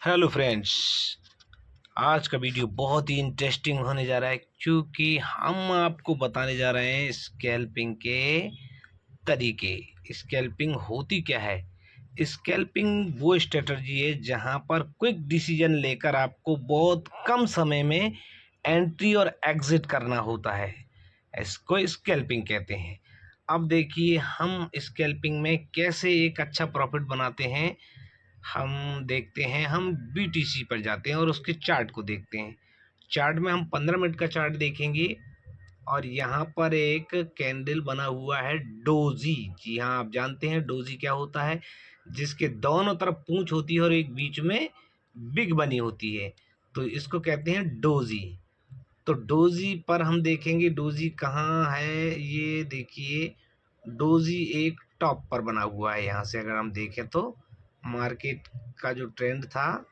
Hello friends. आज का video बहुत ही इंटरेस्टिंग होने जा रहा है क्योंकि हम आपको बताने जा रहे हैं स्कैल्पिंग के तरीके। स्कैल्पिंग होती क्या है? स्कैल्पिंग वो स्ट्रेटजी है जहां पर क्विक डिसीजन लेकर आपको बहुत कम समय में एंट्री और एग्जिट करना होता है। इसको स्कैल्पिंग कहते हैं। अब देखिए हम स्कैल्पिंग में कैसे एक अच्छा प्रॉफिट बनाते हैं। हम देखते हैं, हम बीटीसी पर जाते हैं और उसके चार्ट को देखते हैं। चार्ट में हम 15 मिनट का चार्ट देखेंगे और यहाँ पर एक कैंडल बना हुआ है डोजी। जी हाँ, आप जानते हैं डोजी क्या होता है, जिसके दोनों तरफ पूंछ होती है और एक बीच में बिग बनी होती है, तो इसको कहते हैं डोजी। तो डोजी पर हम देखेंगे डोजी कहाँ है। ये देखिए, डोजी एक टॉप पर बना हुआ है। यहाँ से अगर हम देखें तो मार्केट का जो ट्रेंड था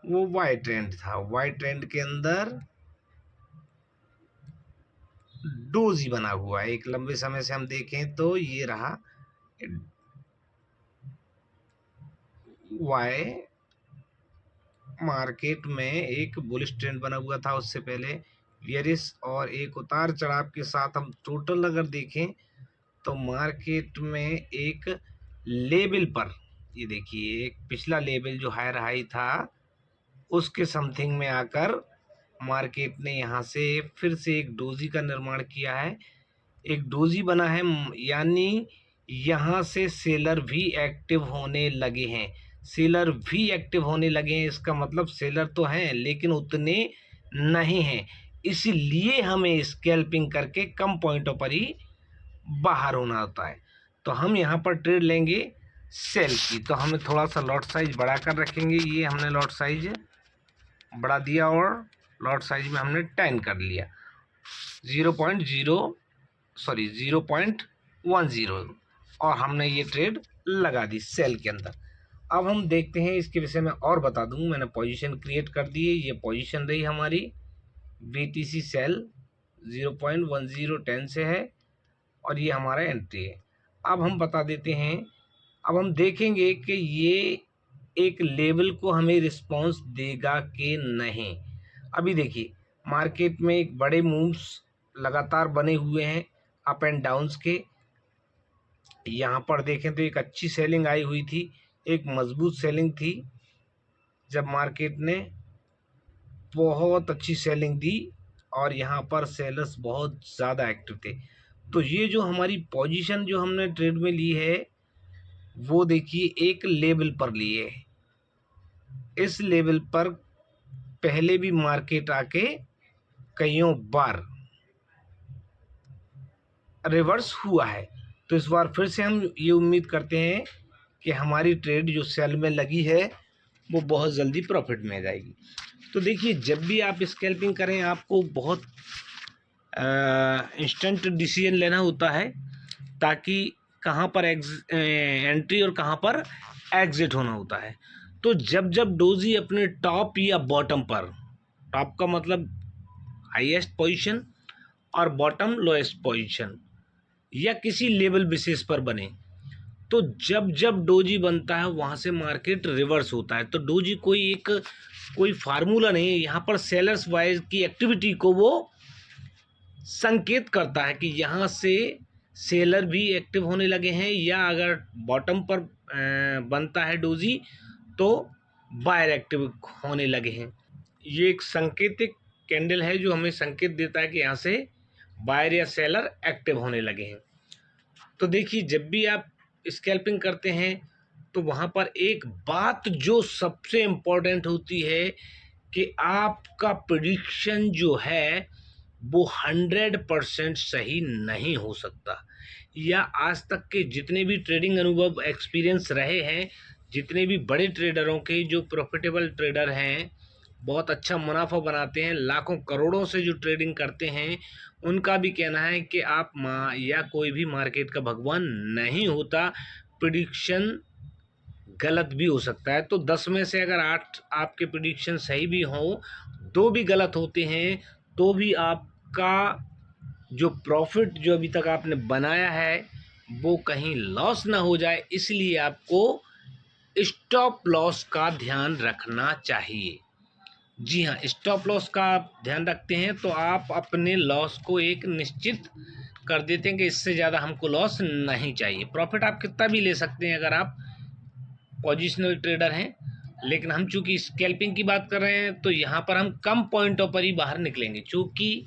वो वाई ट्रेंड था। वाई ट्रेंड के अंदर डोजी बना हुआ है। एक लंबे समय से हम देखें तो ये रहा वाई। मार्केट में एक बुलिश ट्रेंड बना हुआ था, उससे पहले बियरिश और एक उतार चढ़ाव के साथ हम टोटल अगर देखें तो मार्केट में एक लेवल पर, ये देखिए, एक पिछला लेवल जो हायर हाई था उसके समथिंग में आकर मार्केट ने यहाँ से फिर से एक डोजी का निर्माण किया है। एक डोजी बना है, यानी यहाँ से सेलर भी एक्टिव होने लगे हैं। सेलर भी एक्टिव होने लगे हैं, इसका मतलब सेलर तो हैं लेकिन उतने नहीं हैं। इसलिए हमें स्कैल्पिंग करके कम पॉइंटों पर ही बाहर होना होता है। तो हम यहाँ पर ट्रेड लेंगे सेल की, तो हमें थोड़ा सा लॉट साइज बढ़ा कर रखेंगे। ये हमने लॉट साइज बढ़ा दिया और लॉट साइज में हमने 10 कर लिया। 0.10 और हमने ये ट्रेड लगा दी सेल के अंदर। अब हम देखते हैं इसके विषय में और बता दूं। मैंने पोजीशन क्रिएट कर दी है। ये पोजीशन रही हमारी बीटीसी सेल 0.1010 से है और ये हमारा एंट्री है। अब हम बता देते हैं, अब हम देखेंगे कि ये एक लेवल को हमें रिस्पॉन्स देगा कि नहीं। अभी देखिए मार्केट में एक बड़े मूव्स लगातार बने हुए हैं अप एंड डाउन्स के। यहाँ पर देखें तो एक अच्छी सेलिंग आई हुई थी, एक मजबूत सेलिंग थी जब मार्केट ने बहुत अच्छी सेलिंग दी और यहाँ पर सेलर्स बहुत ज़्यादा एक्टिव थे। तो ये जो हमारी पोजीशन जो हमने ट्रेड में ली है वो देखिए एक लेवल पर ली है। इस लेवल पर पहले भी मार्केट आके कईयों बार रिवर्स हुआ है, तो इस बार फिर से हम ये उम्मीद करते हैं कि हमारी ट्रेड जो सेल में लगी है वो बहुत जल्दी प्रॉफिट में आ जाएगी। तो देखिए, जब भी आप स्कैल्पिंग करें आपको बहुत इंस्टेंट डिसीजन लेना होता है ताकि कहाँ पर एंट्री और कहाँ पर एग्जिट होना होता है। तो जब जब डोजी अपने टॉप या बॉटम पर, टॉप का मतलब हाईएस्ट पोजीशन और बॉटम लोएस्ट पोजीशन या किसी लेवल विशेष पर बने, तो जब जब डोजी बनता है वहाँ से मार्केट रिवर्स होता है। तो डोजी कोई फार्मूला नहीं है, यहाँ पर सेलर्स वाइज की एक्टिविटी को वो संकेत करता है कि यहाँ से सेलर भी एक्टिव होने लगे हैं, या अगर बॉटम पर बनता है डोजी तो बायर एक्टिव होने लगे हैं। ये एक संकेतिक कैंडल है जो हमें संकेत देता है कि यहाँ से बायर या सेलर एक्टिव होने लगे हैं। तो देखिए, जब भी आप स्कैल्पिंग करते हैं तो वहाँ पर एक बात जो सबसे इम्पोर्टेंट होती है कि आपका प्रेडिक्शन जो है वो 100% सही नहीं हो सकता। या आज तक के जितने भी ट्रेडिंग अनुभव एक्सपीरियंस रहे हैं, जितने भी बड़े ट्रेडरों के जो प्रॉफिटेबल ट्रेडर हैं, बहुत अच्छा मुनाफा बनाते हैं, लाखों करोड़ों से जो ट्रेडिंग करते हैं, उनका भी कहना है कि आप या कोई भी मार्केट का भगवान नहीं होता। प्रिडिक्शन गलत भी हो सकता है। तो 10 में से अगर 8 आपके प्रिडिक्शन सही भी हों, 2 भी गलत होते हैं, तो भी आपका जो प्रॉफिट जो अभी तक आपने बनाया है वो कहीं लॉस ना हो जाए, इसलिए आपको स्टॉप लॉस का ध्यान रखना चाहिए। जी हाँ, स्टॉप लॉस का आप ध्यान रखते हैं तो आप अपने लॉस को एक निश्चित कर देते हैं कि इससे ज़्यादा हमको लॉस नहीं चाहिए। प्रॉफिट आप कितना भी ले सकते हैं अगर आप पोजिशनल ट्रेडर हैं, लेकिन हम चूंकि स्कैल्पिंग की बात कर रहे हैं तो यहाँ पर हम कम पॉइंटों पर ही बाहर निकलेंगे, चूँकि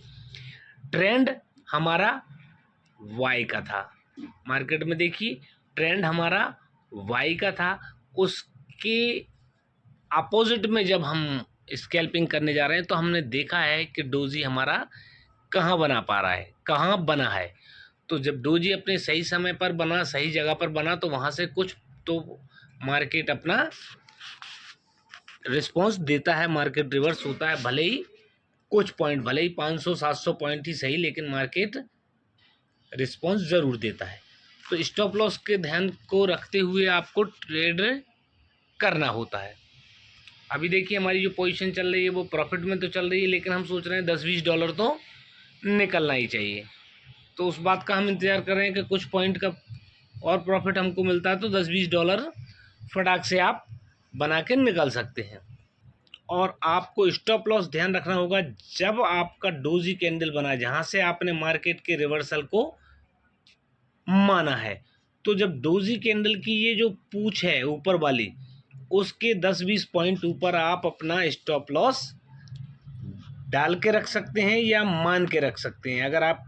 ट्रेंड हमारा वाई का था। मार्केट में देखिए ट्रेंड हमारा वाई का था, उसके अपोजिट में जब हम स्कैल्पिंग करने जा रहे हैं तो हमने देखा है कि डोजी हमारा कहाँ बना पा रहा है, कहाँ बना है। तो जब डोजी अपने सही समय पर बना, सही जगह पर बना, तो वहाँ से कुछ तो मार्केट अपना रिस्पॉन्स देता है, मार्केट रिवर्स होता है, भले ही कुछ पॉइंट, भले ही 500-700 पॉइंट ही सही, लेकिन मार्केट रिस्पॉन्स ज़रूर देता है। तो स्टॉप लॉस के ध्यान को रखते हुए आपको ट्रेड करना होता है। अभी देखिए हमारी जो पोजीशन चल रही है वो प्रॉफिट में तो चल रही है, लेकिन हम सोच रहे हैं 10-20 डॉलर तो निकलना ही चाहिए। तो उस बात का हम इंतज़ार कर रहे हैं कि कुछ पॉइंट का और प्रॉफिट हमको मिलता है तो 10-20 डॉलर फटाक से आप बना के निकल सकते हैं। और आपको स्टॉप लॉस ध्यान रखना होगा जब आपका डोजी कैंडल बना, जहाँ से आपने मार्केट के रिवर्सल को माना है, तो जब डोजी कैंडल की ये जो पूंछ है ऊपर वाली, उसके 10-20 पॉइंट ऊपर आप अपना स्टॉप लॉस डाल के रख सकते हैं या मान के रख सकते हैं। अगर आप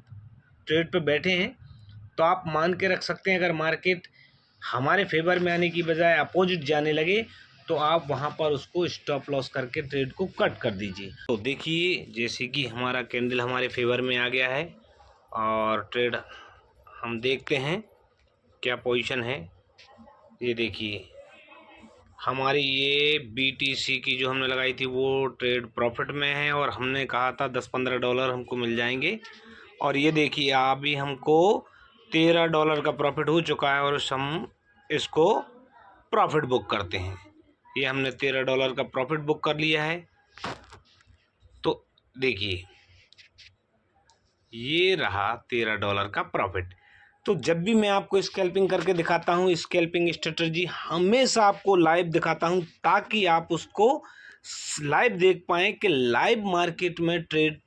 ट्रेड पे बैठे हैं तो आप मान के रख सकते हैं। अगर मार्केट हमारे फेवर में आने की बजाय अपोजिट जाने लगे तो आप वहां पर उसको स्टॉप लॉस करके ट्रेड को कट कर दीजिए। तो देखिए जैसे कि हमारा कैंडल हमारे फेवर में आ गया है और ट्रेड हम देखते हैं क्या पोजीशन है। ये देखिए हमारी ये BTC की जो हमने लगाई थी वो ट्रेड प्रॉफिट में है और हमने कहा था 10-15 डॉलर हमको मिल जाएंगे। और ये देखिए अभी हमको 13 डॉलर का प्रॉफिट हो चुका है और हम इसको प्रॉफिट बुक करते हैं। ये हमने 13 डॉलर का प्रॉफिट बुक कर लिया है। तो देखिए ये रहा 13 डॉलर का प्रॉफिट। तो जब भी मैं आपको स्कैल्पिंग करके दिखाता हूँ, स्कैल्पिंग स्ट्रेटजी हमेशा आपको लाइव दिखाता हूँ ताकि आप उसको लाइव देख पाएँ कि लाइव मार्केट में ट्रेड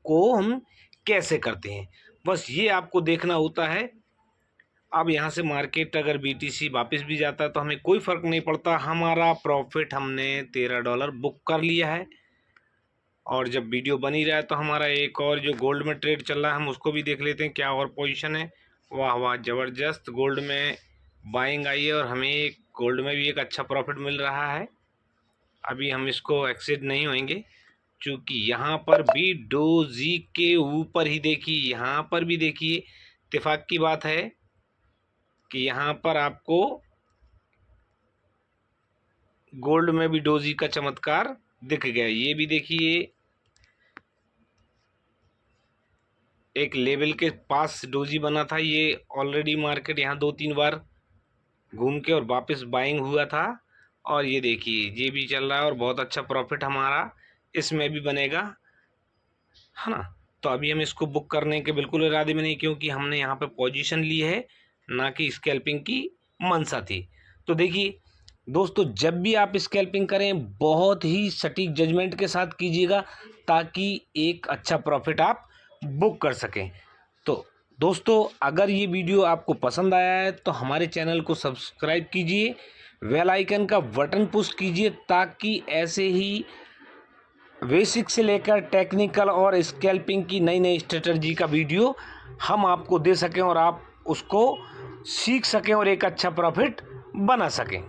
को हम कैसे करते हैं। बस ये आपको देखना होता है। अब यहाँ से मार्केट अगर BTC वापस भी जाता है तो हमें कोई फ़र्क नहीं पड़ता, हमारा प्रॉफिट हमने 13 डॉलर बुक कर लिया है। और जब वीडियो बन ही रहा है तो हमारा एक और जो गोल्ड में ट्रेड चल रहा है हम उसको भी देख लेते हैं क्या और पोजीशन है। वाह वाह ज़बरदस्त, गोल्ड में बाइंग आई है और हमें गोल्ड में भी एक अच्छा प्रॉफिट मिल रहा है। अभी हम इसको एक्सिट नहीं होंगे क्योंकि यहाँ पर भी डोजी के ऊपर ही देखिए, यहाँ पर भी देखिए इत्तेफाक की बात है कि यहाँ पर आपको गोल्ड में भी डोजी का चमत्कार दिख गया। ये भी देखिए एक लेवल के पास डोजी बना था, ये ऑलरेडी मार्केट यहाँ 2-3 बार घूम के और वापस बाइंग हुआ था। और ये देखिए ये भी चल रहा है और बहुत अच्छा प्रॉफिट हमारा इसमें भी बनेगा, है ना। तो अभी हम इसको बुक करने के बिल्कुल इरादे में नहीं, क्योंकि हमने यहाँ पे पोजीशन ली है, ना कि स्कैल्पिंग की मंशा थी। तो देखिए दोस्तों जब भी आप स्कैल्पिंग करें बहुत ही सटीक जजमेंट के साथ कीजिएगा ताकि एक अच्छा प्रॉफिट आप बुक कर सकें। तो दोस्तों अगर ये वीडियो आपको पसंद आया है तो हमारे चैनल को सब्सक्राइब कीजिए, बेल आइकन का बटन पुश कीजिए ताकि ऐसे ही बेसिक से लेकर टेक्निकल और स्कैल्पिंग की नई नई स्ट्रेटजी का वीडियो हम आपको दे सकें और आप उसको सीख सकें और एक अच्छा प्रॉफिट बना सकें।